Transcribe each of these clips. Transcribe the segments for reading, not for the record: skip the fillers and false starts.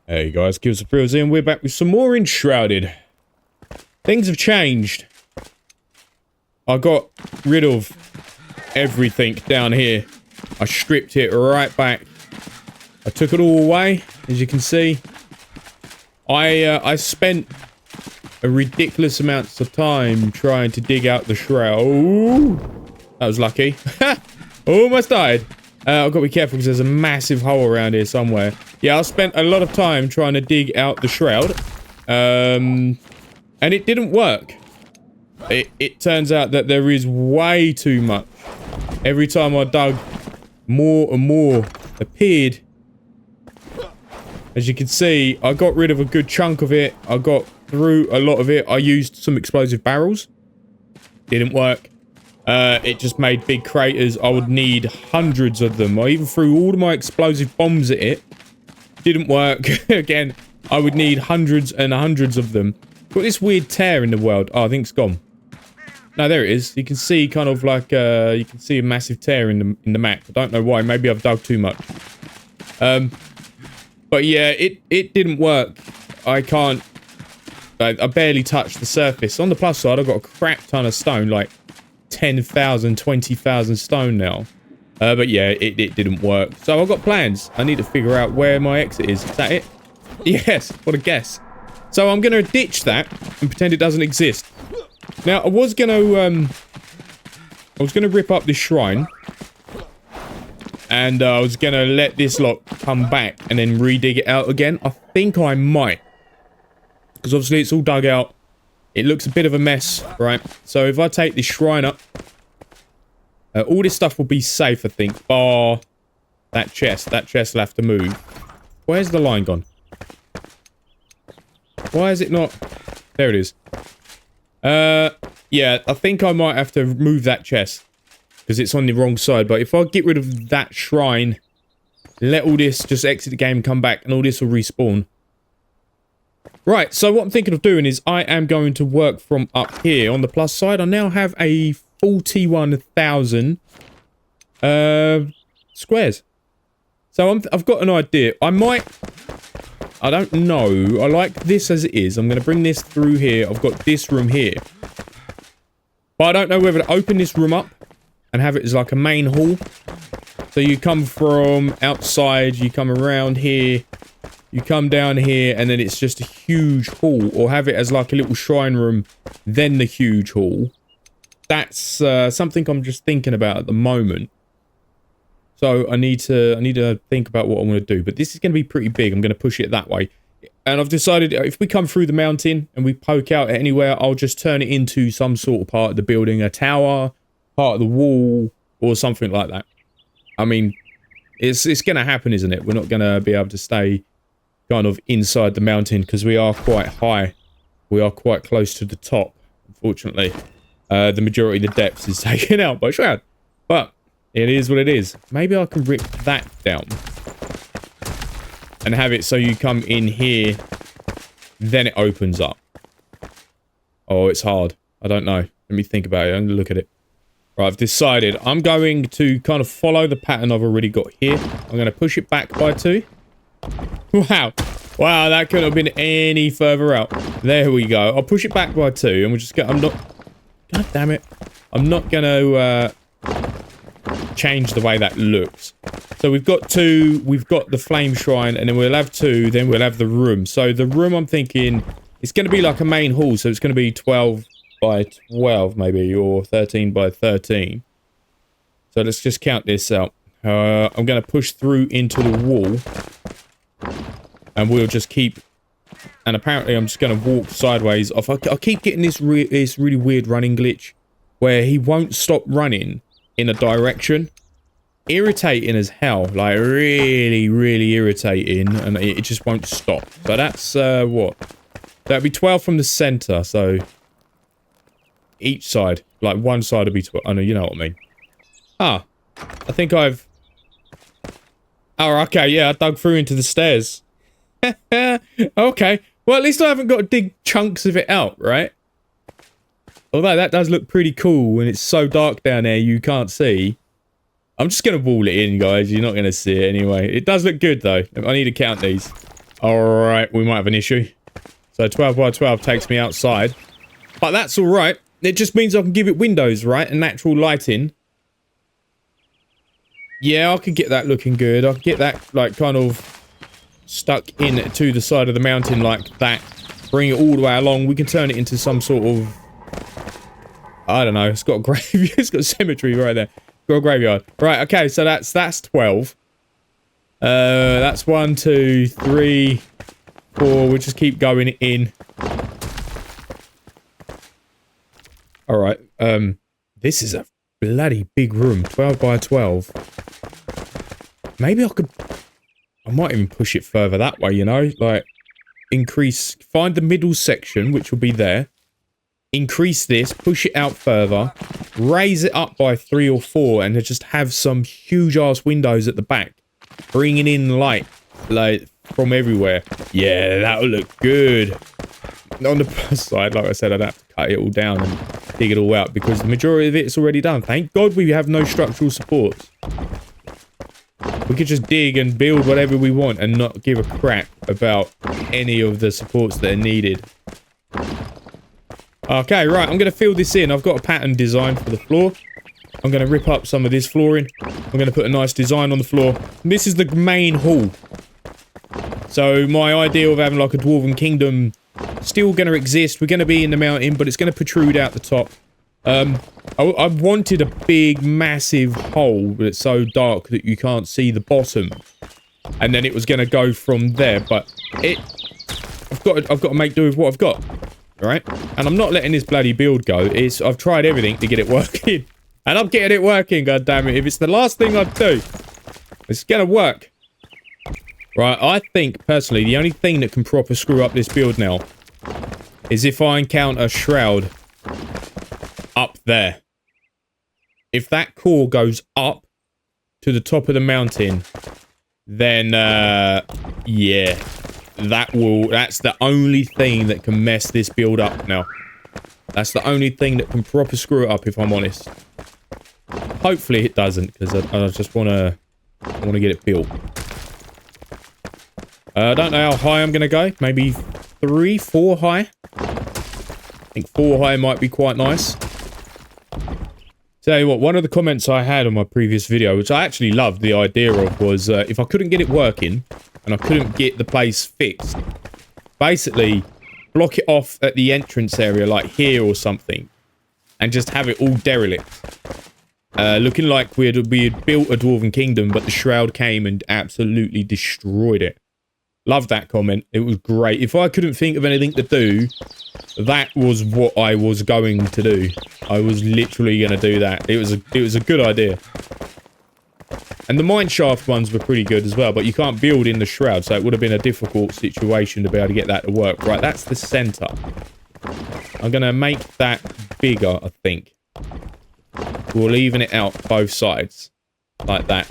Hey guys, Kills the Thrills in. We're back with some more Enshrouded. Things have changed. I got rid of everything down here. I stripped it right back. I took it all away, as you can see. I spent a ridiculous amount of time trying to dig out the shroud. Ooh, that was lucky. Almost died. I've got to be careful because there's a massive hole around here somewhere. Yeah, I spent a lot of time trying to dig out the shroud. And it didn't work. It turns out that there is way too much. Every time I dug, more and more appeared. As you can see, I got rid of a good chunk of it. I got through a lot of it. I used some explosive barrels. Didn't work. It just made big craters. I would need hundreds of them. I even threw all of my explosive bombs at it. Didn't work. Again, I would need hundreds and hundreds of them. Got this weird tear in the world. Oh, I think it's gone. No, there it is. You can see kind of like, you can see a massive tear in the map. I don't know why. Maybe I've dug too much. But yeah, it didn't work. I can't... I barely touched the surface. On the plus side, I've got a crap ton of stone, like 10,000, 20,000 stone now. But yeah, it didn't work. So I've got plans. I need to figure out where my exit is. Is that it? Yes, what a guess. So I'm going to ditch that and pretend it doesn't exist. Now, I was going to rip up this shrine. And I was going to let this lot come back and then re-dig it out again. I think I might. Because obviously it's all dug out. It looks a bit of a mess, right? So if I take this shrine up, all this stuff will be safe, I think, bar that chest. That chest will have to move. Where's the line gone? Why is it not... There it is. Yeah, I think I might have to move that chest. Because it's on the wrong side. But if I get rid of that shrine, let all this just exit the game, come back, and all this will respawn. Right, so what I'm thinking of doing is I am going to work from up here. On the plus side, I now have a 41,000 squares. So I've got an idea. I don't know. I like this as it is. I'm going to bring this through here. I've got this room here. But I don't know whether to open this room up and have it as like a main hall. So you come from outside, you come around here, you come down here, and then it's just a huge hall. Or have it as like a little shrine room, then the huge hall. That's something I'm just thinking about at the moment. So I need to think about what I want to do. But this is going to be pretty big. I'm going to push it that way. And I've decided if we come through the mountain and we poke out anywhere, I'll just turn it into some sort of part of the building. A tower, part of the wall, or something like that. I mean, it's going to happen, isn't it? We're not going to be able to stay kind of inside the mountain because we are quite high. We are quite close to the top, unfortunately. The majority of the depths is taken out by Shroud. But it is what it is. Maybe I can rip that down. And have it so you come in here. Then it opens up. Oh, it's hard. I don't know. Let me think about it. I'm going to look at it. Right, I've decided I'm going to kind of follow the pattern I've already got here. I'm going to push it back by 2. Wow. Wow, that couldn't have been any further out. There we go. I'll push it back by 2 and we'll just get... I'm not... God damn it. I'm not going to change the way that looks. So we've got 2, we've got the flame shrine, and then we'll have 2, then we'll have the room. So the room, I'm thinking, it's going to be like a main hall, so it's going to be 12 by 12 maybe, or 13 by 13. So let's just count this out. I'm going to push through into the wall, and we'll just keep... And apparently I'm just going to walk sideways off. I keep getting this really weird running glitch where he won't stop running in a direction. Irritating as hell. Like, really, really irritating. And it just won't stop. So that's, what? That'd be 12 from the center, so... Each side. Like, one side would be 12. I know, you know what I mean. Ah. I think I've... Oh, okay, yeah, I dug through into the stairs. Okay. Well, at least I haven't got to dig chunks of it out, right? Although that does look pretty cool when it's so dark down there you can't see. I'm just going to wall it in, guys. You're not going to see it anyway. It does look good, though. I need to count these. Alright, we might have an issue. So 12 by 12 takes me outside. But that's alright. It just means I can give it windows, right? And natural lighting. Yeah, I could get that looking good. I could get that, like, kind of stuck in to the side of the mountain like that. Bring it all the way along. We can turn it into some sort of... I don't know. It's got a graveyard. It's got a cemetery right there. Got a graveyard. Right, okay, so that's 12. That's 1, 2, 3, 4. We'll just keep going in. Alright, this is a bloody big room. 12 by 12. Maybe I might even push it further that way, you know? Like, find the middle section, which will be there. Increase this, push it out further, raise it up by 3 or 4, and just have some huge-ass windows at the back. Bringing in light, like, from everywhere. Yeah, that'll look good. On the plus side, like I said, I'd have to cut it all down and dig it all out, because the majority of it's already done. Thank God we have no structural supports. We could just dig and build whatever we want and not give a crap about any of the supports that are needed. Okay, right, I'm going to fill this in. I've got a pattern design for the floor. I'm going to rip up some of this flooring. I'm going to put a nice design on the floor. And this is the main hall. So my idea of having like a dwarven kingdom still going to exist. We're going to be in the mountain, but it's going to protrude out the top. I wanted a big, massive hole that's so dark that you can't see the bottom. And then it was going to go from there, but I've got to make do with what I've got. Alright? And I'm not letting this bloody build go. I've tried everything to get it working. And I'm getting it working, goddammit. If it's the last thing I do, it's gonna work. Right, I think, personally, the only thing that can proper screw up this build now is if I encounter Shroud up there. If that core goes up to the top of the mountain, then, yeah. That's the only thing that can mess this build up now. That's the only thing that can proper screw it up, if I'm honest. Hopefully it doesn't, because I just want to get it built. I don't know how high I'm going to go. Maybe 3, 4 high. I think 4 high might be quite nice. Tell you what, one of the comments I had on my previous video, which I actually loved the idea of, was if I couldn't get it working, and I couldn't get the place fixed, basically block it off at the entrance area, like here or something, and just have it all derelict. Looking like we had built a dwarven kingdom, but the Shroud came and absolutely destroyed it. Love that comment. It was great. If I couldn't think of anything to do, that was what I was going to do. I was literally going to do that. It was a good idea. And the mineshaft ones were pretty good as well, but you can't build in the Shroud, so it would have been a difficult situation to be able to get that to work. Right, that's the center. I'm going to make that bigger, I think. We'll even it out both sides. Like that.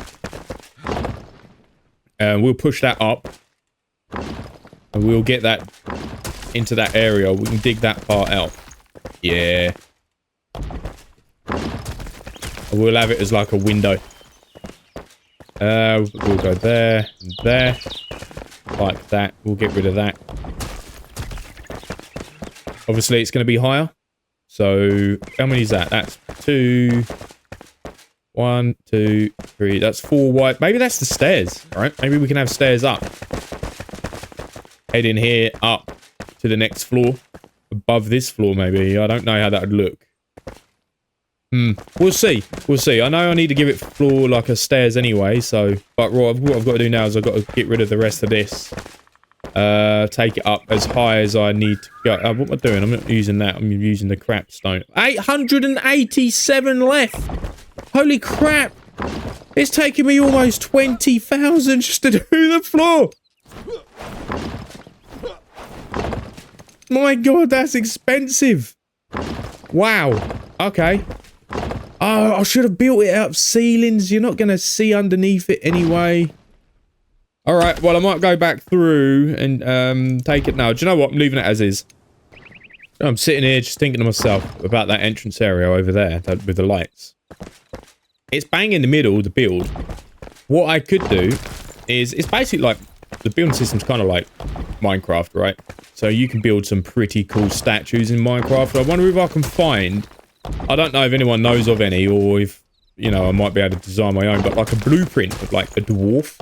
And we'll push that up. And we'll get that into that area. We can dig that part out. Yeah. And we'll have it as like a window. We'll go there and there. Like that. We'll get rid of that. Obviously, it's going to be higher. So, how many is that? That's 2. 1, 2, 3. That's 4 wide. Maybe that's the stairs, right? Maybe we can have stairs up. Head in here, up to the next floor. Above this floor, maybe. I don't know how that would look. We'll see. We'll see. I know I need to give it floor like a stairs anyway, so... But what I've got to do now is I've got to get rid of the rest of this. Take it up as high as I need to go. What am I doing? I'm not using that. I'm using the crap stone. 887 left! Holy crap! It's taking me almost 20,000 just to do the floor! My god, that's expensive! Wow. Okay. Oh, I should have built it up ceilings. You're not going to see underneath it anyway. Alright, well, I might go back through and take it now. Do you know what? I'm leaving it as is. I'm sitting here just thinking to myself about that entrance area over there with the lights. It's bang in the middle, the build. What I could do is, it's basically like the building system's kind of like Minecraft, right? So you can build some pretty cool statues in Minecraft. I wonder if I can find, I don't know if anyone knows of any, or if, you know, I might be able to design my own, but like a blueprint of like a dwarf.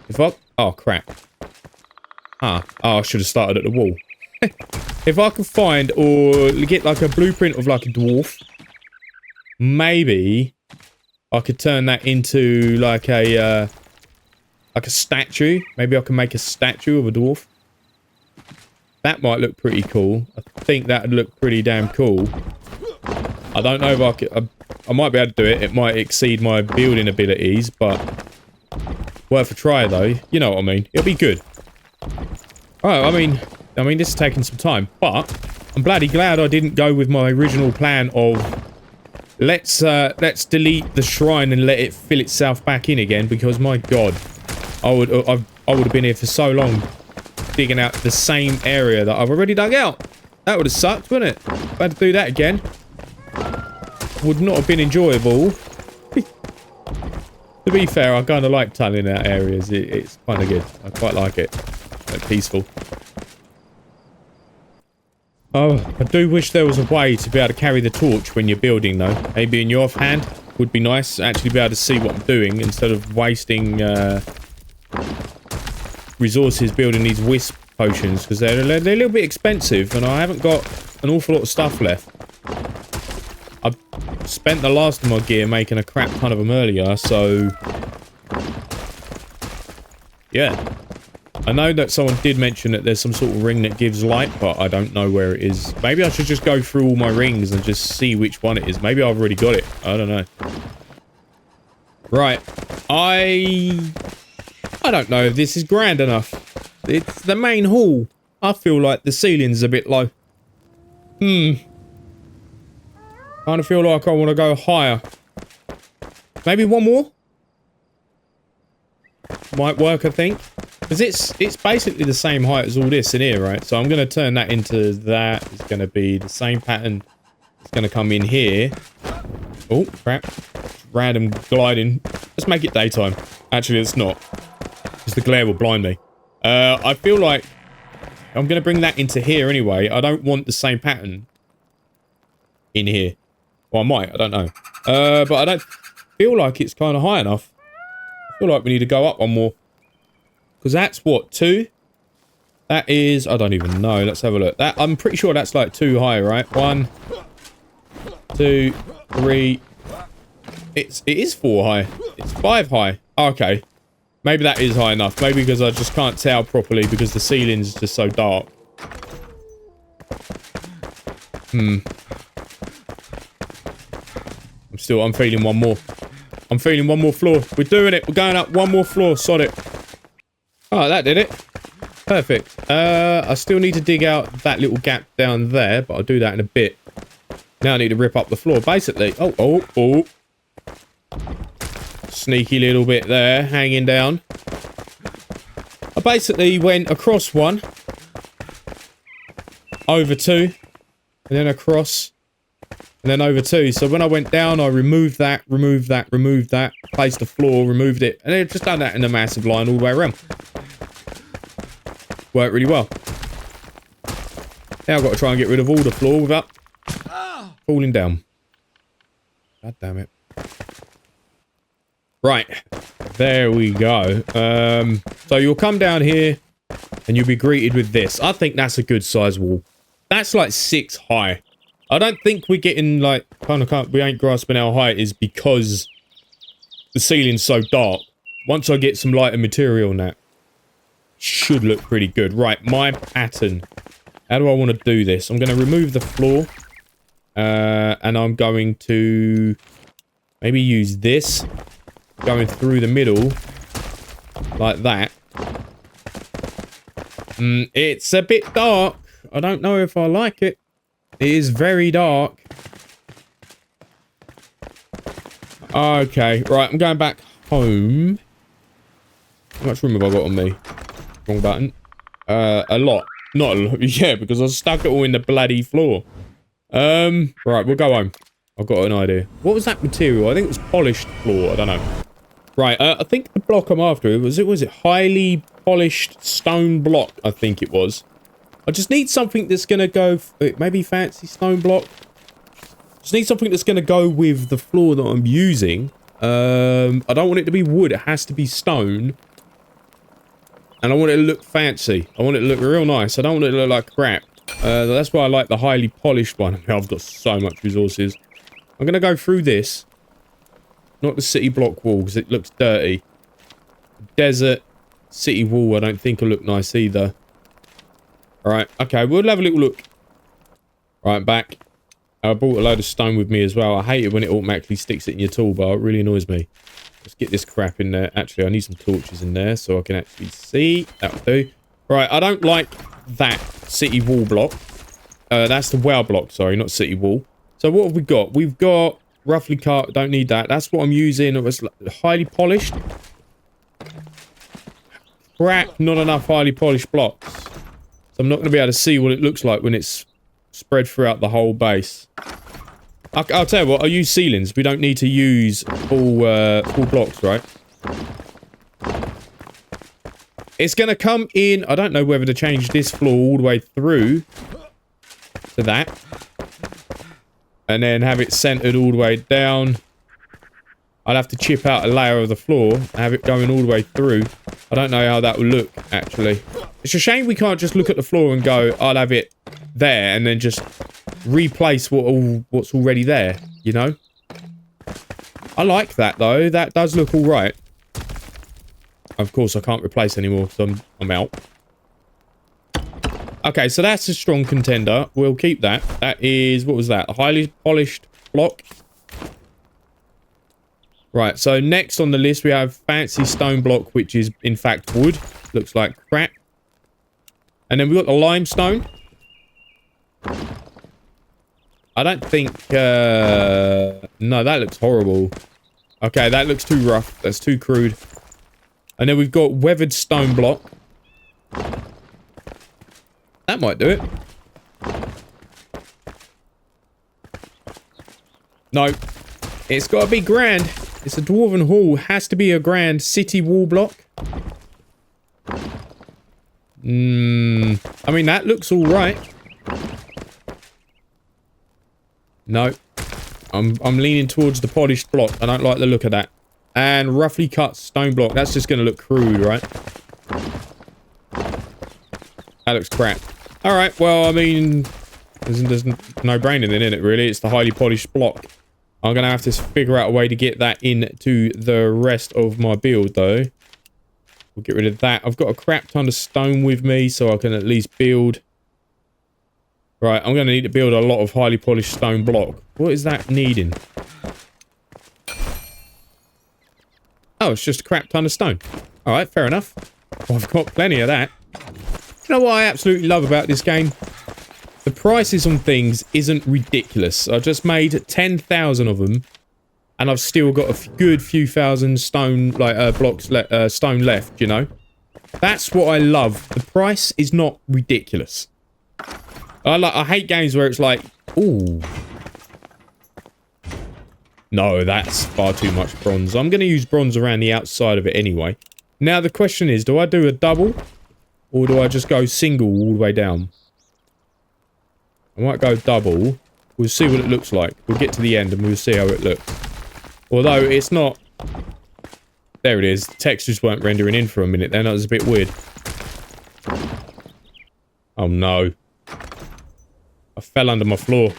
If I, oh crap. Oh, I should have started at the wall. If I could find or get like a blueprint of like a dwarf, maybe I could turn that into like a statue. Maybe I can make a statue of a dwarf. That might look pretty cool. I think that would look pretty damn cool. I don't know if I could, I might be able to do it. It might exceed my building abilities, but worth a try though. You know what I mean. It'll be good. Alright, I mean this is taking some time, but I'm bloody glad I didn't go with my original plan of let's delete the shrine and let it fill itself back in again, because my god, I would have been here for so long digging out the same area that I've already dug out. That would have sucked, wouldn't it? If I had to do that again, would not have been enjoyable. To be fair, I kind of like tunneling out areas. It's kind of good. I quite like it. Like peaceful. Oh, I do wish there was a way to be able to carry the torch when you're building, though. Maybe in your offhand would be nice. Actually be able to see what I'm doing instead of wasting resources building these wisp potions, because they're a little bit expensive and I haven't got an awful lot of stuff left. I spent the last of my gear making a crap ton of them earlier, so yeah. I know that someone did mention that there's some sort of ring that gives light, but I don't know where it is. Maybe I should just go through all my rings and just see which one it is. Maybe I've already got it. I don't know. Right. I don't know if this is grand enough. It's the main hall. I feel like the ceiling's a bit low. Kind of feel like I want to go higher. Maybe one more? Might work, I think. Because it's basically the same height as all this in here, right? So I'm going to turn that into that. It's going to be the same pattern. It's going to come in here. Oh, crap. Random gliding. Let's make it daytime. Actually, it's not. Because the glare will blind me. I feel like I'm going to bring that into here anyway. I don't want the same pattern in here. Well, I might. I don't know. But I don't feel like it's kind of high enough. I feel like we need to go up one more. Because that's what, 2? That is, I don't even know. Let's have a look. That, I'm pretty sure that's like 2 high, right? 1, 2, 3. It is 4 high. It's 5 high. Oh, okay. Maybe that is high enough. Maybe because I just can't tell properly because the ceiling's just so dark. I'm feeling one more. I'm feeling one more floor. We're doing it. We're going up one more floor. Sod it. Oh, that did it. Perfect. I still need to dig out that little gap down there, but I'll do that in a bit. Now I need to rip up the floor, basically. Oh. Sneaky little bit there, hanging down. I basically went across 1, over 2, and then across, and then over 2. So when I went down, I removed that, placed the floor, removed it, and then just done that in a massive line all the way around. Worked really well. Now I've got to try and get rid of all the floor without falling down. God damn it. Right. There we go. So you'll come down here and you'll be greeted with this. I think that's a good size wall. That's like 6 high. I don't think we're getting like, we ain't grasping how high it is because the ceiling's so dark. Once I get some lighter material on that, should look pretty good. Right, my pattern. How do I want to do this? I'm going to remove the floor. And I'm going to maybe use this. Going through the middle. Like that. It's a bit dark. I don't know if I like it. It is very dark. Okay, right, I'm going back home. How much room have I got on me? Wrong button. A lot. Not a lot. Yeah, because I stuck it all in the bloody floor. Right, we'll go home. I've got an idea. What was that material? I think it was polished floor. I don't know. Right, I think the block I'm after, was it highly polished stone block, I think it was. I just need something that's going to go, maybe fancy stone block. Just need something that's going to go with the floor that I'm using. I don't want it to be wood, it has to be stone. And I want it to look fancy. I want it to look real nice. I don't want it to look like crap. That's why I like the highly polished one. I've got so much resources. I'm going to go through this. Not the city block wall, because it looks dirty. Desert city wall, I don't think will look nice either. Alright, okay, we'll have a little look. Right, back. I brought a load of stone with me as well. I hate it when it automatically sticks it in your toolbar. It really annoys me. Let's get this crap in there. Actually, I need some torches in there so I can actually see. That'll do. Right, I don't like that city wall block. That's the well block, sorry, not city wall. So what have we got? We've got roughly cut. Don't need that. That's what I'm using. It was highly polished. Crap, not enough highly polished blocks. So I'm not going to be able to see what it looks like when it's spread throughout the whole base. I'll tell you what, I'll use ceilings. We don't need to use full blocks, right? It's going to come in. I don't know whether to change this floor all the way through to that. And then have it centered all the way down. I'll have to chip out a layer of the floor and have it going all the way through. I don't know how that will look, actually. It's a shame we can't just look at the floor and go, I'll have it there, and then just replace what's already there, you know? I like that, though. That does look alright. Of course, I can't replace anymore, so I'm out. Okay, so that's a strong contender. We'll keep that. That is, what was that? A highly polished block. Right, so next on the list we have fancy stone block, which is in fact wood. Looks like crap. And then we've got the limestone. I don't think... no, that looks horrible. Okay, that looks too rough. That's too crude. And then we've got weathered stone block. That might do it. No. It's got to be grand. It's a dwarven hall. Has to be a grand city wall block. I mean, that looks alright. No. I'm leaning towards the polished block. I don't like the look of that. And roughly cut stone block. That's just going to look crude, right? That looks crap. Alright, well, I mean... There's no brain in it, really. It's the highly polished block. I'm going to have to figure out a way to get that into the rest of my build, though. We'll get rid of that. I've got a crap ton of stone with me, so I can at least build. Right, I'm going to need to build a lot of highly polished stone block. What is that needing? Oh, it's just a crap ton of stone. Alright, fair enough. Well, I've got plenty of that. You know what I absolutely love about this game? The prices on things isn't ridiculous. I just made 10,000 of them, and I've still got a good few thousand stone, blocks, stone left, you know? That's what I love. The price is not ridiculous. I hate games where it's like, ooh. No, that's far too much bronze. I'm going to use bronze around the outside of it anyway. Now, the question is, do I do a double? Or do I just go single all the way down? I might go double. We'll see what it looks like. We'll get to the end and we'll see how it looks. Although, it's not... There it is. The textures weren't rendering in for a minute then. That was a bit weird. Oh, no. I fell under my floor.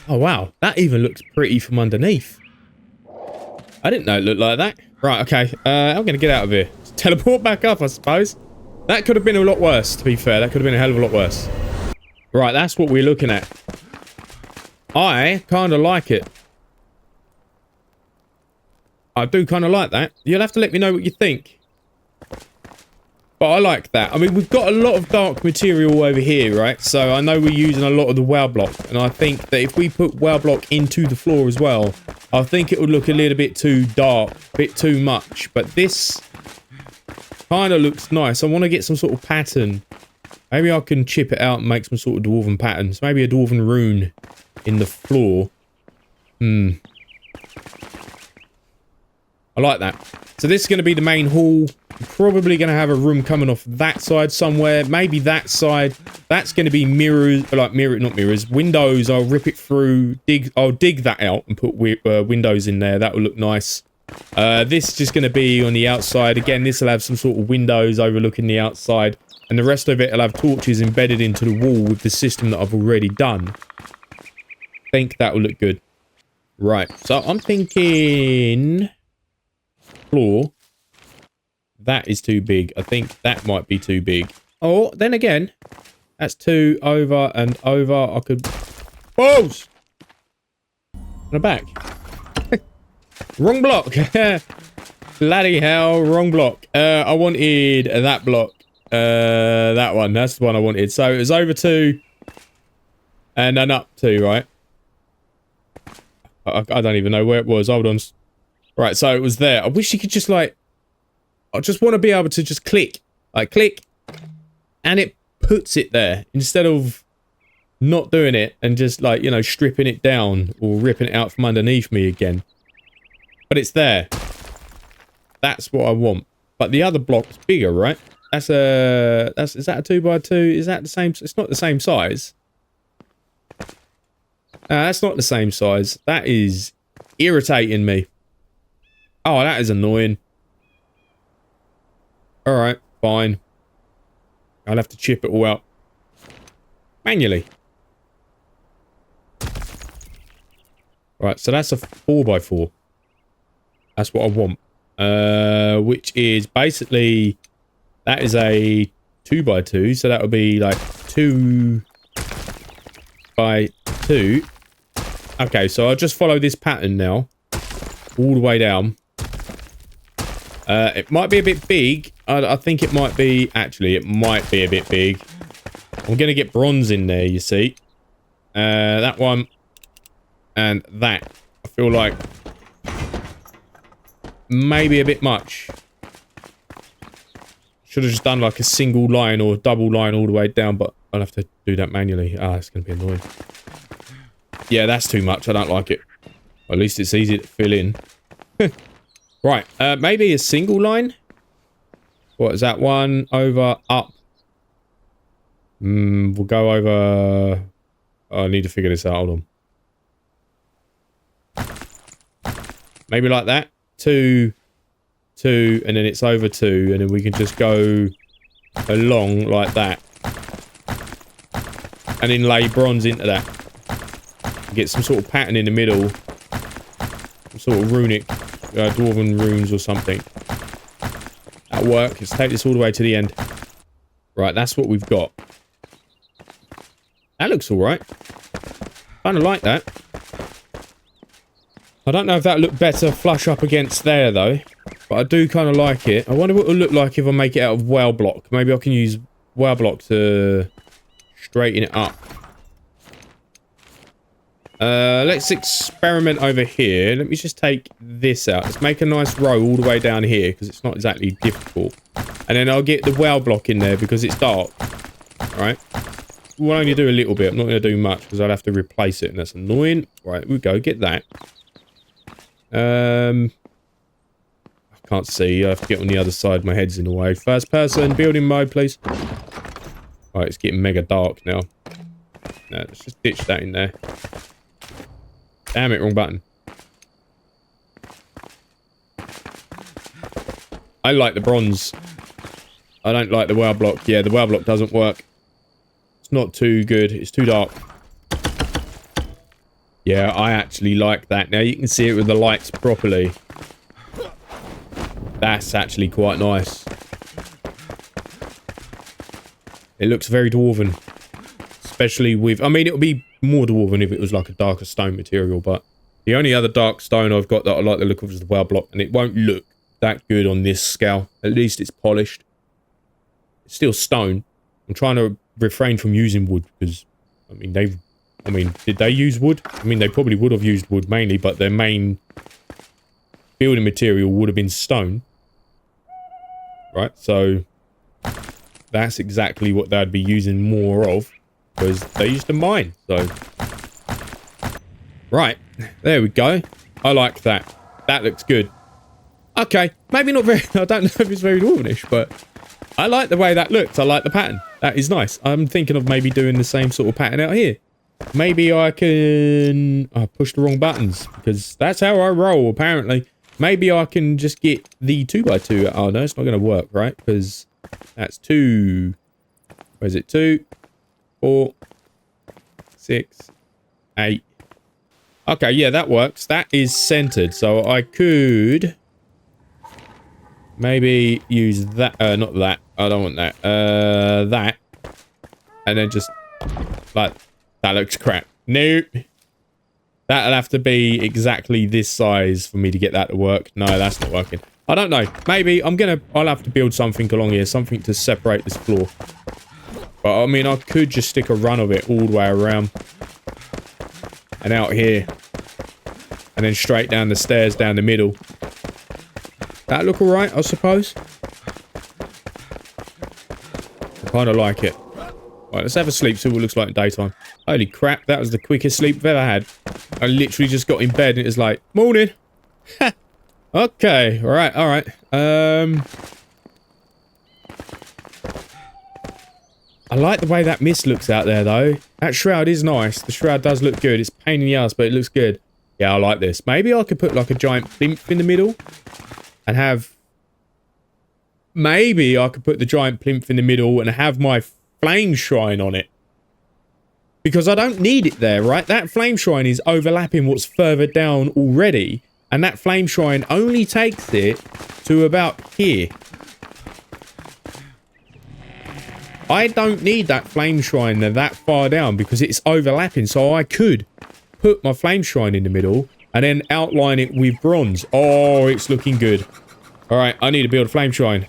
Oh, wow. That even looks pretty from underneath. I didn't know it looked like that. Right, okay. I'm going to get out of here. Teleport back up, I suppose. That could have been a lot worse, to be fair. That could have been a hell of a lot worse. Right, that's what we're looking at. I kind of like it. I do kind of like that. You'll have to let me know what you think. But I like that. I mean, we've got a lot of dark material over here, right? So I know we're using a lot of the well block. And I think that if we put well block into the floor as well, I think it would look a little bit too dark, a bit too much. But this kind of looks nice. I want to get some sort of pattern. Maybe I can chip it out and make some sort of dwarven patterns. Maybe a dwarven rune in the floor. I like that. So this is going to be the main hall. Probably going to have a room coming off that side somewhere. Maybe that side. That's going to be mirrors, like not mirrors, windows. I'll rip it through. I'll dig that out and put windows in there. That will look nice. This is just going to be on the outside. Again, this will have some sort of windows overlooking the outside. And the rest of it will have torches embedded into the wall with the system that I've already done. I think that will look good. Right. So I'm thinking... floor. That is too big. I think that might be too big. Oh, then again, that's two over and over. I could... Balls! And a back. Wrong block. Bloody hell, wrong block. I wanted that block. That one. That's the one I wanted. So it was over 2 and then up 2, right? I don't even know where it was. Hold on. Right, so it was there. I wish you could just like... I just want to be able to just click. Like, click. And it puts it there. Instead of not doing it and just like, you know, stripping it down or ripping it out from underneath me again. But it's there. That's what I want. But the other block's bigger, right? Is that a 2x2? Is that the same? It's not the same size. That's not the same size. That is irritating me. Oh, that is annoying. Alright, fine. I'll have to chip it all out. Manually. Right, so that's a 4x4. That's what I want. Which is basically... That is a 2x2, so that would be like 2x2. Okay, so I'll just follow this pattern now. All the way down. It might be a bit big. I think it might be... Actually, it might be a bit big. I'm going to get bronze in there, you see. That one. And that. I feel like... Maybe a bit much. Should have just done like a single line or a double line all the way down, but I'll have to do that manually. Ah, it's going to be annoying. Yeah, that's too much. I don't like it. At least it's easy to fill in. Right, maybe a single line? What is that? 1 over, up. We'll go over... Oh, I need to figure this out. Hold on. Maybe like that. 2, 2, and then it's over 2, and then we can just go along like that. And then lay bronze into that. Get some sort of pattern in the middle. Some sort of runic, dwarven runes or something. That'll work. Let's take this all the way to the end. Right, that's what we've got. That looks alright. Kind of like that. I don't know if that looked better flush up against there, though. But I do kind of like it. I wonder what it'll look like if I make it out of whale block. Maybe I can use whale block to straighten it up. Let's experiment over here. Let me just take this out. Let's make a nice row all the way down here, because it's not exactly difficult. And then I'll get the whale block in there, because it's dark. Alright. We'll only do a little bit. I'm not going to do much, because I'll have to replace it, and that's annoying. Right, we go. Get that. I can't see. I have to get on the other side. My head's in the way. First person, building mode, please. Alright, it's getting mega dark now. No, let's just ditch that in there. Damn it, wrong button. I like the bronze. I don't like the whale block. Yeah, the whale block doesn't work. It's not too good. It's too dark. Yeah, I actually like that. Now you can see it with the lights properly. That's actually quite nice. It looks very dwarven. Especially with... I mean, it would be more dwarven if it was like a darker stone material, but the only other dark stone I've got that I like the look of is the whale block, and it won't look that good on this scale. At least it's polished. It's still stone. I'm trying to refrain from using wood, because, I mean, did they use wood? I mean, they probably would have used wood mainly, but their main building material would have been stone. Right, so that's exactly what they'd be using more of, because they used to mine, so. Right, there we go. I like that. That looks good. Okay, maybe not very... I don't know if it's very Dwarvenish, but I like the way that looked. I like the pattern. That is nice. I'm thinking of maybe doing the same sort of pattern out here. Maybe I can... I pushed the wrong buttons, because that's how I roll, apparently. Maybe I can just get the 2x2. Oh, no, it's not going to work, right? Because that's 2... Where is it? 2, 4, 6, 8. Okay, yeah, that works. That is centered, so I could... maybe use that, not that. I don't want that. That. And then just, like, that looks crap. Nope. That'll have to be exactly this size for me to get that to work. No, that's not working. I don't know. Maybe I'll have to build something along here. Something to separate this floor. But, I mean, I could just stick a run of it all the way around. And out here. And then straight down the stairs down the middle. That look alright, I suppose. I kind of like it. Right, let's have a sleep, see what it looks like in daytime. Holy crap, that was the quickest sleep I've ever had. I literally just got in bed and it was like, morning. Okay, alright, alright. I like the way that mist looks out there, though. That shroud is nice. The shroud does look good. It's a pain in the ass, but it looks good. Yeah, I like this. Maybe I could put, like, a giant plinth in the middle. And have... maybe I could put the giant plinth in the middle and have my flame shrine on it. Because I don't need it there, right? That flame shrine is overlapping what's further down already. And that flame shrine only takes it to about here. I don't need that flame shrine that far down because it's overlapping. So I could put my flame shrine in the middle and then outline it with bronze. Oh, it's looking good. Alright, I need to build a flame shrine.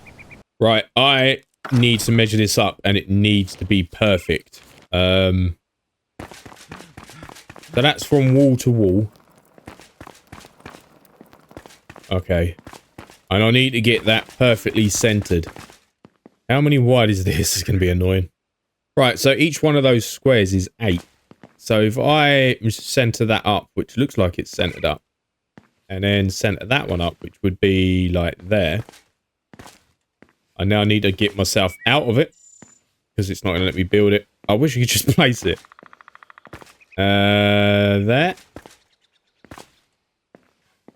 Right, I need to measure this up and it needs to be perfect. So that's from wall to wall. Okay. And I need to get that perfectly centered. How many wide is this? It's going to be annoying. Right, so each one of those squares is 8. So if I center that up, which looks like it's centered up, and then center that one up, which would be like there. I now need to get myself out of it, because it's not going to let me build it. I wish you could just place it. There.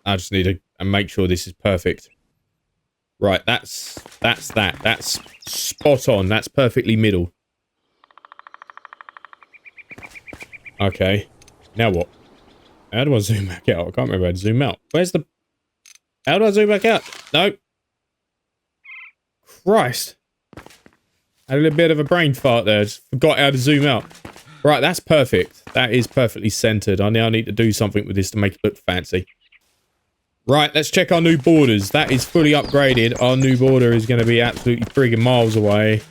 I just need to make sure this is perfect. Right, that's that. That's spot on. That's perfectly middle. Okay. Now what? How do I zoom back out? I can't remember how to zoom out. Where's the... how do I zoom back out? No. Christ. I had a little bit of a brain fart there. Just forgot how to zoom out. Right, that's perfect. That is perfectly centered. I now need to do something with this to make it look fancy. Right, let's check our new borders. That is fully upgraded. Our new border is going to be absolutely friggin' miles away.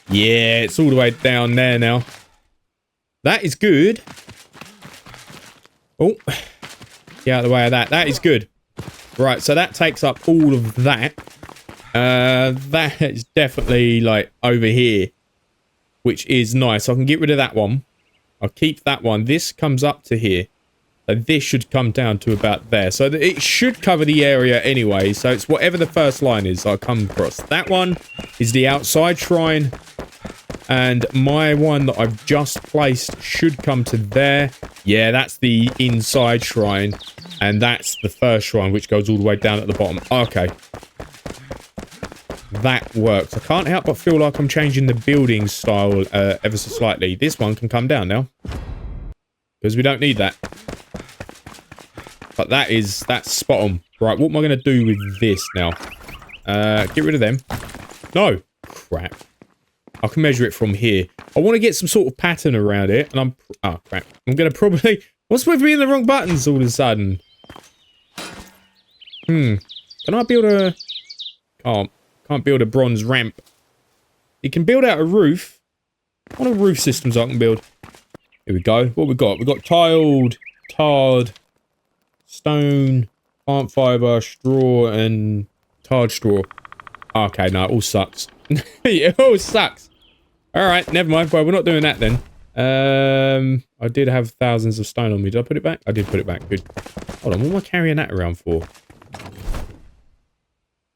Yeah, it's all the way down there now. That is good. Oh, get out of the way of that. That is good. Right, so that takes up all of that. That is definitely, like, over here. Which is nice. I can get rid of that one. I'll keep that one. This comes up to here. So this should come down to about there. So it should cover the area anyway. So it's whatever the first line is I'll come across. That one is the outside shrine. And my one that I've just placed should come to there. Yeah, that's the inside shrine. And that's the first shrine, which goes all the way down at the bottom. Okay. That works. I can't help but feel like I'm changing the building style ever so slightly. This one can come down now. Because we don't need that. But that's spot on. Right, what am I going to do with this now? Get rid of them. No. Crap. I can measure it from here. I want to get some sort of pattern around it. And oh, crap. I'm going to probably... what's with me in the wrong buttons all of a sudden? Can I build a... Can't build a bronze ramp. You can build out a roof. What are roof systems I can build? Here we go. What we got? We got tiled, tarred, stone, plant fiber, straw, and tarred straw. Okay, no, it all sucks. It all sucks. Alright, never mind. Well, we're not doing that then. I did have thousands of stone on me. Did I put it back? I did put it back. Good. Hold on, what am I carrying that around for?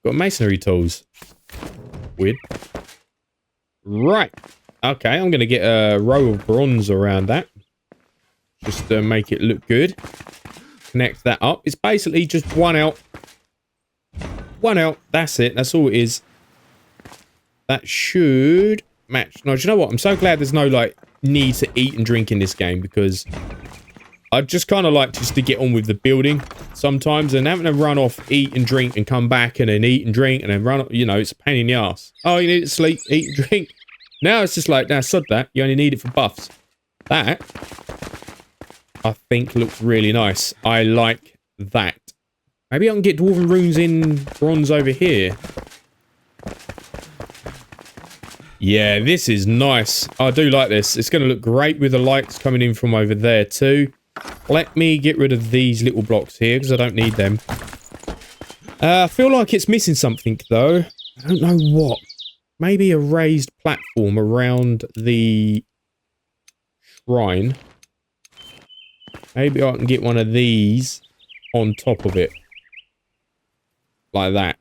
Got masonry tools. Weird. Right. Okay, I'm going to get a row of bronze around that. Just to make it look good. Connect that up. It's basically just one out. One out. That's it. That's all it is. That should match. No, do you know what? I'm so glad there's no, like, need to eat and drink in this game, because I just kind of like just to get on with the building sometimes, and having to run off, eat and drink, and come back and then eat and drink and then run, you know, it's a pain in the ass. Oh, you need to sleep, eat and drink. Now it's just like, nah, sod that. You only need it for buffs. That, I think, looks really nice. I like that. Maybe I can get dwarven runes in bronze over here. Yeah, this is nice. I do like this. It's going to look great with the lights coming in from over there too. Let me get rid of these little blocks here because I don't need them. I feel like it's missing something though. I don't know what. Maybe a raised platform around the shrine. Maybe I can get one of these on top of it. Like that.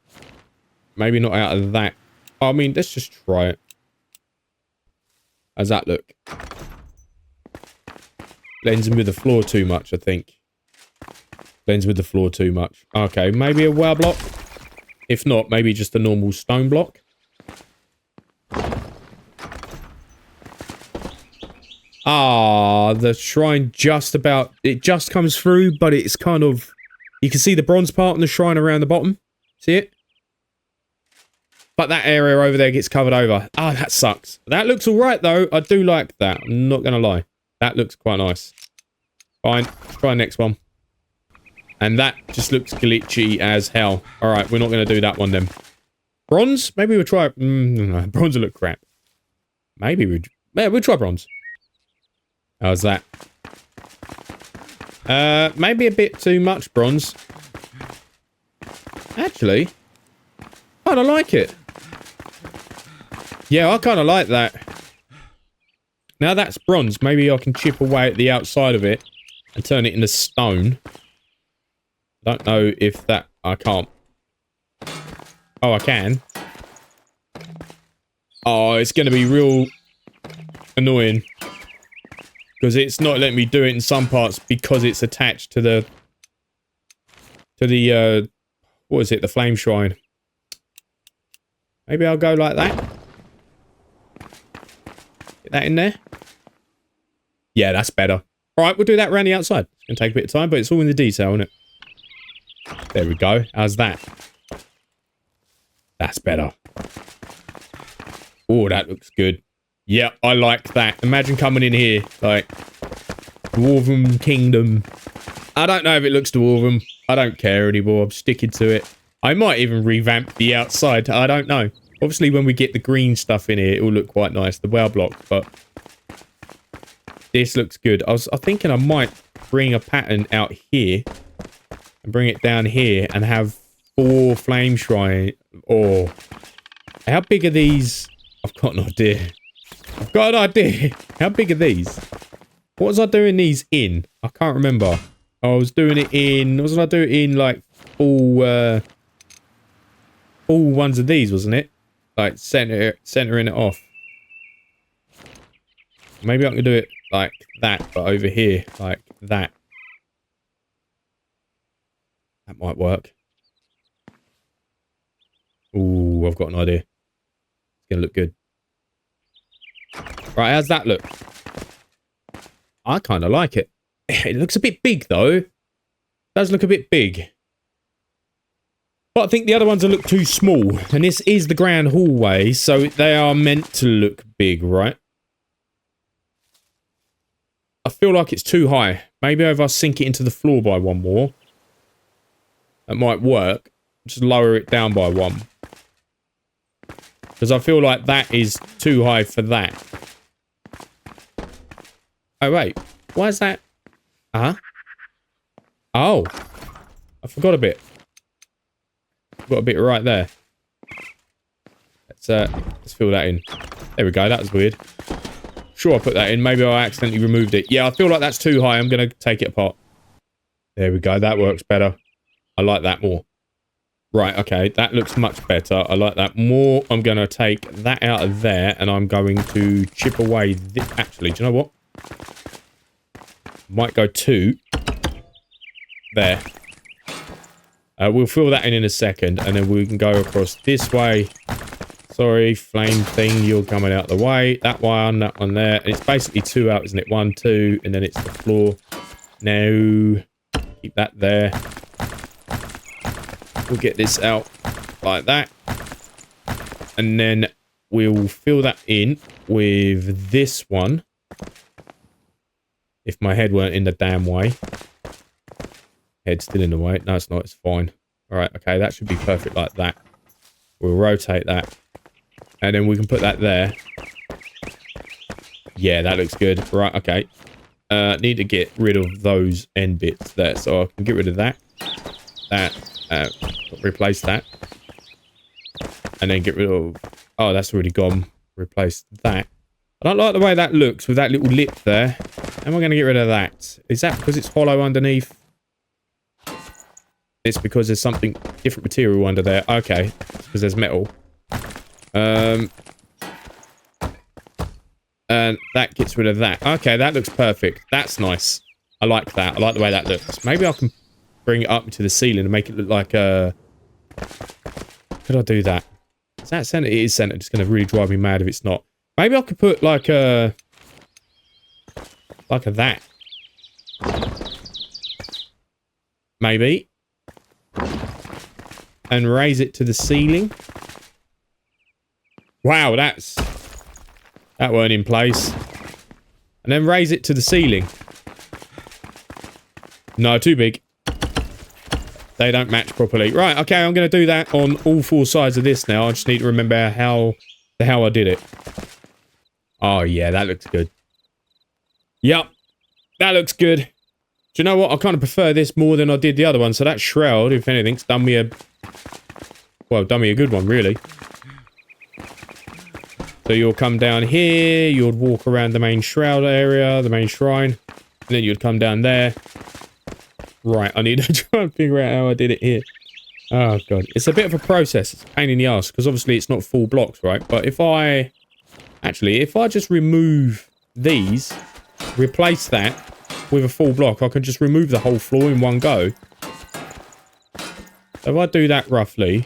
Maybe not out of that. I mean, let's just try it. How's that look? Blends in with the floor too much, I think. Blends with the floor too much. Okay, maybe a wow block. If not, maybe just a normal stone block. Ah, the shrine just about... It just comes through, but it's kind of... You can see the bronze part on the shrine around the bottom. See it? But that area over there gets covered over. Ah, that sucks. That looks alright, though. I do like that. I'm not going to lie. That looks quite nice. Fine. Let's try the next one. And that just looks glitchy as hell. Alright, we're not going to do that one then. Bronze? Maybe we'll try... no, bronze will look crap. Maybe we'll... Yeah, we'll try bronze. How's that? Maybe a bit too much bronze. Actually, I kind of like it. Yeah, I kind of like that. Now that's bronze. Maybe I can chip away at the outside of it and turn it into stone. I don't know if that... I can't. Oh, I can. Oh, it's going to be real annoying. Because it's not letting me do it in some parts because it's attached to the... what is it? The flame shrine. Maybe I'll go like that. Get that in there. Yeah, that's better. Alright, we'll do that around the outside. It's going to take a bit of time, but it's all in the detail, isn't it? There we go. How's that? That's better. Oh, that looks good. Yeah, I like that. Imagine coming in here, like, Dwarven Kingdom. I don't know if it looks Dwarven. I don't care anymore. I'm sticking to it. I might even revamp the outside. I don't know. Obviously, when we get the green stuff in here, it will look quite nice. The well block, but this looks good. I was thinking I might bring a pattern out here and bring it down here and have 4 flame shrine. Or how big are these? I've got an idea. I've got an idea. How big are these? What was I doing these in? I can't remember. I was doing it in... Wasn't I doing it in, like, all ones of these, wasn't it? Like, centering it off. Maybe I can do it like that, but over here. Like that. That might work. Ooh, I've got an idea. It's going to look good. Right, how's that look? I kind of like it. It looks a bit big, though. It does look a bit big. But I think the other ones will look too small. And this is the grand hallway, so they are meant to look big, right? I feel like it's too high. Maybe if I sink it into the floor by 1 more. That might work. Just lower it down by 1. Because I feel like that is too high for that. Oh, wait. Why is that? Uh-huh. Oh. I forgot a bit. Got a bit right there. Let's fill that in. There we go. That was weird. Sure, I put that in. Maybe I accidentally removed it. Yeah, I feel like that's too high. I'm going to take it apart. There we go. That works better. I like that more. Right, okay, that looks much better. I like that more. I'm going to take that out of there, and I'm going to chip away this. Actually, do you know what? Might go 2. There. We'll fill that in a second, and then we can go across this way. Sorry, flame thing, you're coming out the way. That one there. And it's basically 2 out, isn't it? 1, 2, and then it's the floor. Now, keep that there. We'll get this out like that. And then we'll fill that in with this one. If my head weren't in the damn way. Head's still in the way. No, it's not. It's fine. All right. Okay. That should be perfect like that. We'll rotate that. And then we can put that there. Yeah, that looks good. Right. Okay. Need to get rid of those end bits there. So I can get rid of that. Replace that. And then get rid of... Oh, that's already gone. Replace that. I don't like the way that looks with that little lip there. How am I going to get rid of that? Is that because it's hollow underneath? It's because there's something different material under there. Okay, because there's metal. And that gets rid of that. Okay, that looks perfect. That's nice. I like that. I like the way that looks. Maybe I can bring it up to the ceiling and make it look like a... Could I do that? Is that centered? It is centered. It's going to really drive me mad if it's not. Maybe I could put like a... Like a that. Maybe. And raise it to the ceiling. Wow, that weren't in place. And then raise it to the ceiling. No, too big. They don't match properly. Right, okay, I'm going to do that on all 4 sides of this now. I just need to remember how the hell I did it. Oh, yeah, that looks good. Yep, that looks good. Do you know what? I kind of prefer this more than I did the other one. So that shroud, if anything's done me a... Well, done me a good one, really. So you'll come down here. You'll walk around the main shroud area, the main shrine. And then you'd come down there. Right, I need to try and figure out how I did it here. Oh, God. It's a bit of a process. It's a pain in the ass, because obviously it's not full blocks, right? But if I... Actually, if I just remove these, replace that with a full block, I can just remove the whole floor in one go. So if I do that roughly,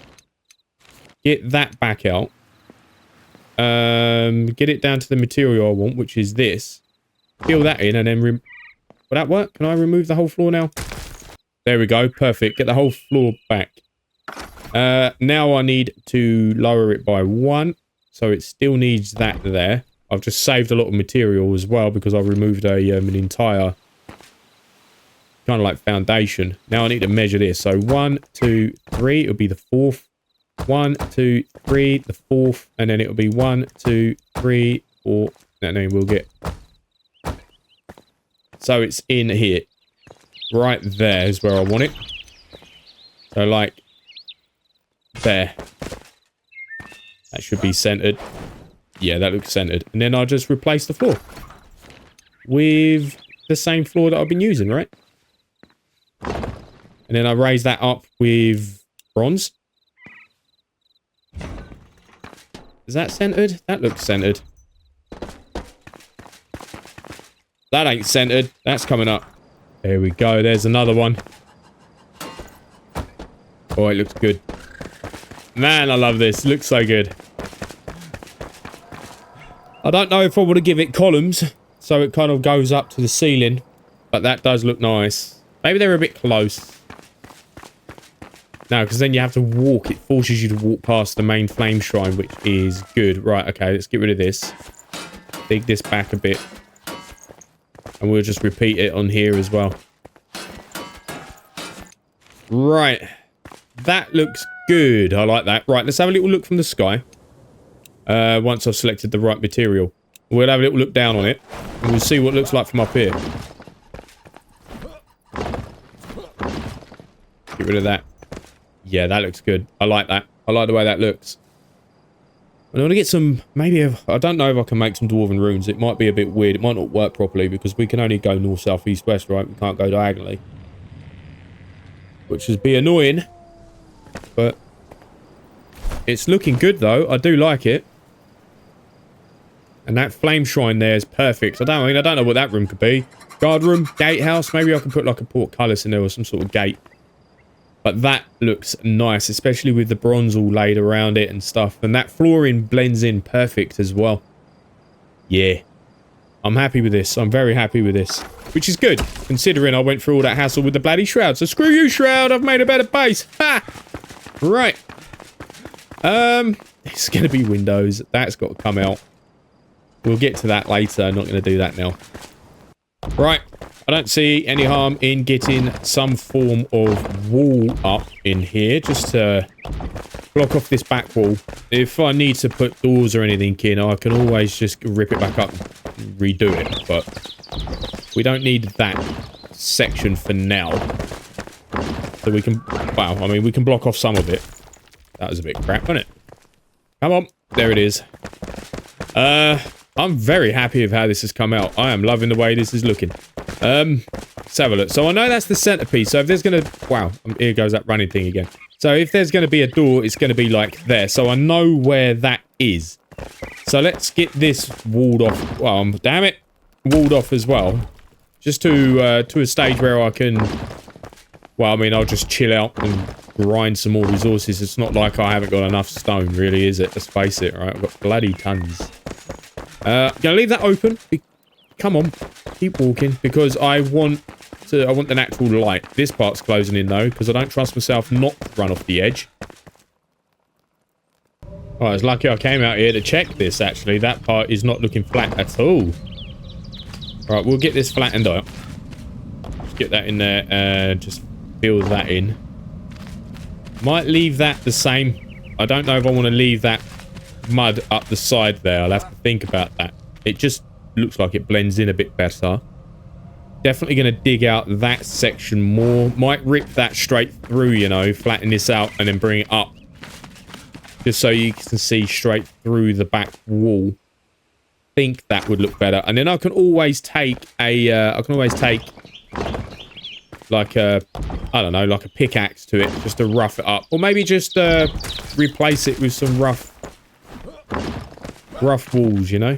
get that back out, get it down to the material I want, which is this, fill that in, and then... Will that work? Can I remove the whole floor now? There we go. Perfect. Get the whole floor back. Now I need to lower it by 1. So it still needs that there. I've just saved a lot of material as well because I removed an entire kind of like foundation. Now I need to measure this. So 1, 2, 3. It'll be the 4th. 1, 2, 3. The 4th. And then it'll be 1, 2, 3, 4. And then we'll get... So it's in here. Right there is where I want it. So like there. That should be centered. Yeah, that looks centered. And then I'll just replace the floor with the same floor that I've been using, right? And then I raise that up with bronze. Is that centered? That looks centered. That ain't centered. That's coming up. There we go. There's another one. Oh, it looks good. Man, I love this. It looks so good. I don't know if I want to give it columns, so it kind of goes up to the ceiling, but that does look nice. Maybe they're a bit close. No, because then you have to walk. It forces you to walk past the main flame shrine, which is good. Right, okay, let's get rid of this. Dig this back a bit. And we'll just repeat it on here as well. Right. That looks good. I like that. Right, let's have a little look from the sky. Once I've selected the right material. We'll have a little look down on it. And we'll see what it looks like from up here. Get rid of that. Yeah, that looks good. I like that. I like the way that looks. I want to get some, maybe, I don't know if I can make some dwarven runes. It might be a bit weird. It might not work properly because we can only go north, south, east, west, right? We can't go diagonally. Which would be annoying. but it's looking good though. I do like it. And that flame shrine there is perfect. I don't know what that room could be. Guard room, gatehouse. Maybe I can put like a portcullis in there or some sort of gate. But that looks nice, especially with the bronze all laid around it and stuff. And that flooring blends in perfect as well. Yeah. I'm happy with this. I'm very happy with this. Which is good, considering I went through all that hassle with the bloody shroud. So screw you, shroud. I've made a better base. Ha! Right. It's going to be windows. That's got to come out. We'll get to that later. I'm not going to do that now. Right. I don't see any harm in getting some form of wall up in here. Just to block off this back wall. If I need to put doors or anything in, I can always just rip it back up and redo it. But we don't need that section for now. So we can... Wow, I mean, we can block off some of it. That was a bit crap, wasn't it? Come on. There it is. I'm very happy with how this has come out. I am loving the way this is looking. Let's have a look. So I know that's the centerpiece. So if there's going to... Wow, here goes that running thing again. So if there's going to be a door, it's going to be like there. So I know where that is. So let's get this walled off. Well, damn it. Walled off as well. Just to a stage where I can... Well, I mean, I'll just chill out and grind some more resources. It's not like I haven't got enough stone, really, is it? Let's face it, right? I've got bloody tons. Gonna leave that open. Come on, keep walking, because I want the natural light. This part's closing in though, because I don't trust myself not to run off the edge. Oh, it's lucky I came out here to check this. Actually, that part is not looking flat at all. Right, we'll get this flattened out. Just get that in there and just fill that in. Might leave that the same. I don't know if I want to leave that mud up the side there. I'll have to think about that. It just looks like it blends in a bit better. Definitely going to dig out that section more. Might rip that straight through, you know, flatten this out and then bring it up. Just so you can see straight through the back wall. Think that would look better. And then I can always take a, like a, I don't know, like a pickaxe to it, just to rough it up. Or maybe just replace it with some rough walls, you know.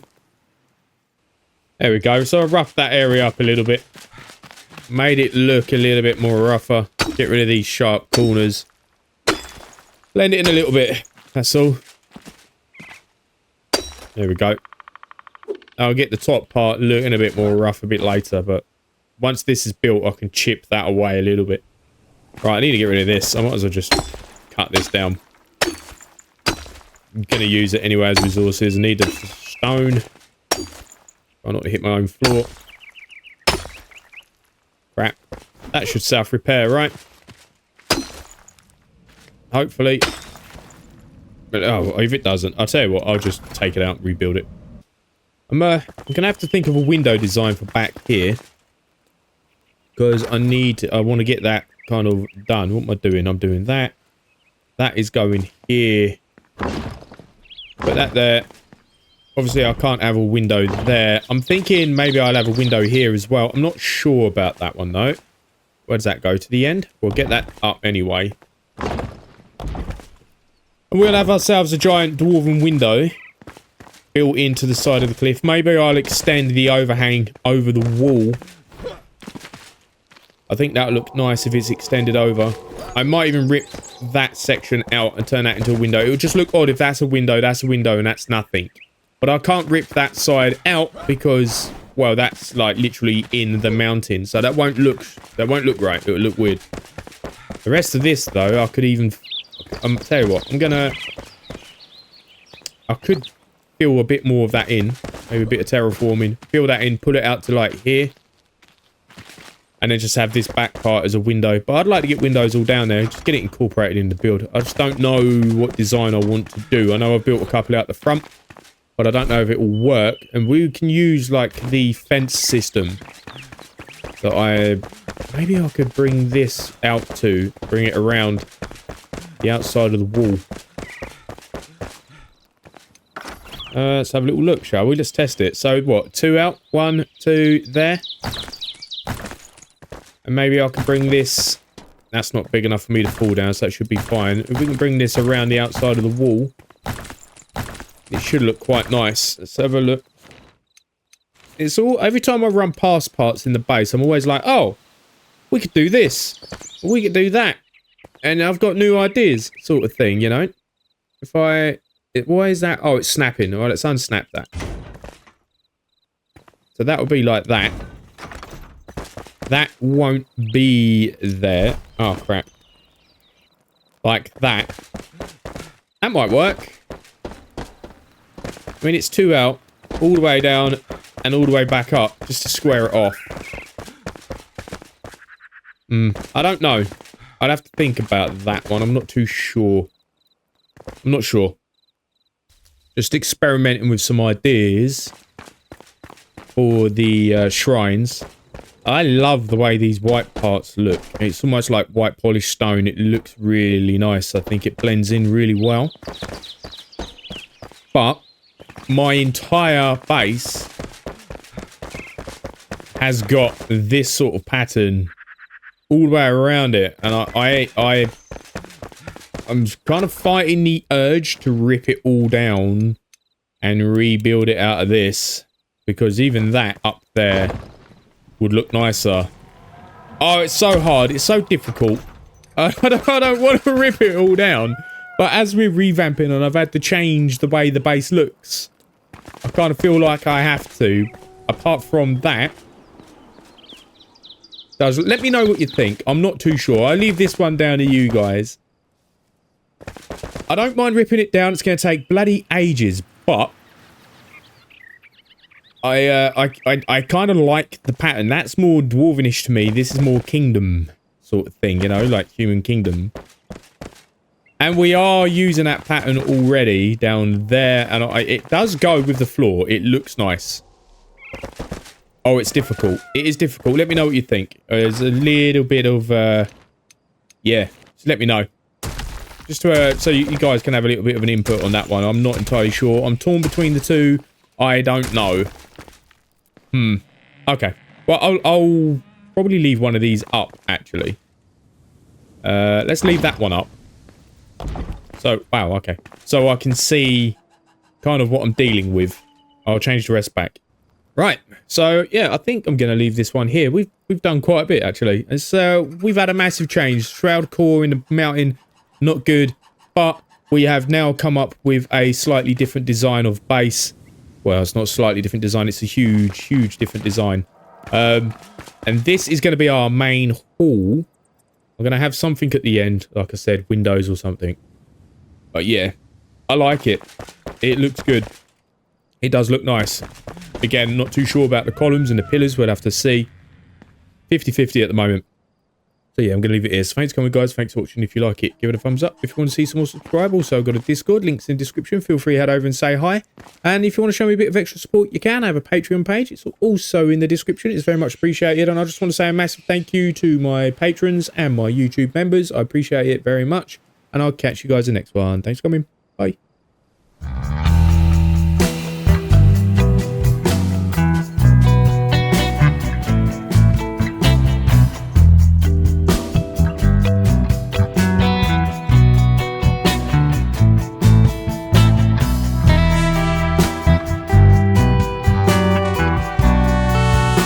There we go. So I roughed that area up a little bit. Made it look a little bit more rougher. Get rid of these sharp corners. Blend it in a little bit. That's all. There we go. I'll get the top part looking a bit more rough a bit later, but once this is built, I can chip that away a little bit. Right, I need to get rid of this. I might as well just cut this down. I'm going to use it anyway as resources. I need the stone. Try not to hit my own floor. Crap. That should self-repair, right? Hopefully. But, oh, if it doesn't, I'll tell you what, I'll just take it out and rebuild it. I'm going to have to think of a window design for back here. Because I want to get that kind of done. What am I doing? I'm doing that. That is going here. Put that there. Obviously, I can't have a window there. I'm thinking maybe I'll have a window here as well. I'm not sure about that one, though. Where does that go? To the end? We'll get that up anyway. And we'll have ourselves a giant dwarven window built into the side of the cliff. Maybe I'll extend the overhang over the wall. I think that'll look nice if it's extended over. I might even rip that section out and turn that into a window. It would just look odd if that's a window, and that's nothing. But I can't rip that side out because, well, that's like literally in the mountain. So that won't look right. It will look weird. The rest of this, though, I could even... tell you what, I could fill a bit more of that in. Maybe a bit of terraforming. Fill that in, put it out to like here. And then just have this back part as a window. But I'd like to get windows all down there. Just get it incorporated in the build. I just don't know what design I want to do. I know I've built a couple out the front. But I don't know if it will work. And we can use like the fence system. That maybe I could bring this out to. Bring it around the outside of the wall. Let's have a little look, shall we? Let's test it. So what? 2 out. 1, 2 there. And maybe I can bring this That's not big enough for me to fall down, so that should be fine. If we can bring this around the outside of the wall, it should look quite nice. Let's have a look. It's all... Every time I run past parts in the base, I'm always like, oh, we could do this. We could do that. And I've got new ideas, sort of thing, you know? If I... Why is that? Oh, it's snapping. All right, let's unsnap that. So that would be like that. That won't be there. Oh, crap. Like that. That might work. I mean, it's 2 out, all the way down, and all the way back up, just to square it off. I don't know. I'd have to think about that one. I'm not too sure. I'm not sure. Just experimenting with some ideas for the shrines. I love the way these white parts look. It's almost like white polished stone. It looks really nice. I think it blends in really well. But my entire base has got this sort of pattern all the way around it, and I'm kind of fighting the urge to rip it all down and rebuild it out of this, because even that up there would look nicer. Oh, it's so hard. It's so difficult. I don't want to rip it all down, but as we're revamping and I've had to change the way the base looks, I kind of feel like I have to. Apart from that, let me know what you think. I'm not too sure. I leave this one down to you guys. I don't mind ripping it down. It's going to take bloody ages, but I kind of like the pattern. That's more dwarvenish to me. This is more kingdom sort of thing, you know, like human kingdom. And we are using that pattern already down there, and it does go with the floor. It looks nice. Oh, it's difficult. It is difficult. Let me know what you think. There's a little bit of, yeah, just let me know. Just to, so you guys can have a little bit of an input on that one. I'm not entirely sure. I'm torn between the two. I don't know. Okay. Well, I'll probably leave one of these up, actually. Let's leave that one up. So, wow, okay. So I can see kind of what I'm dealing with. I'll change the rest back. Right. So, yeah, I think I'm going to leave this one here. We've done quite a bit, actually. We've had a massive change. Shroud core in the mountain, not good. But we have now come up with a slightly different design of base. Well, it's not a slightly different design. It's a huge, huge different design. And this is going to be our main hall. I'm going to have something at the end, like I said, windows or something. But yeah, I like it. It looks good. It does look nice. Again, not too sure about the columns and the pillars. We'll have to see. 50-50 at the moment. So yeah, I'm going to leave it here. So thanks for coming, guys. Thanks for watching. If you like it, give it a thumbs up. If you want to see some more, subscribe. Also, I've got a Discord. Links in the description. Feel free to head over and say hi. And if you want to show me a bit of extra support, you can. I have a Patreon page. It's also in the description. It's very much appreciated. And I just want to say a massive thank you to my patrons and my YouTube members. I appreciate it very much. And I'll catch you guys in the next one. Thanks for coming. Bye.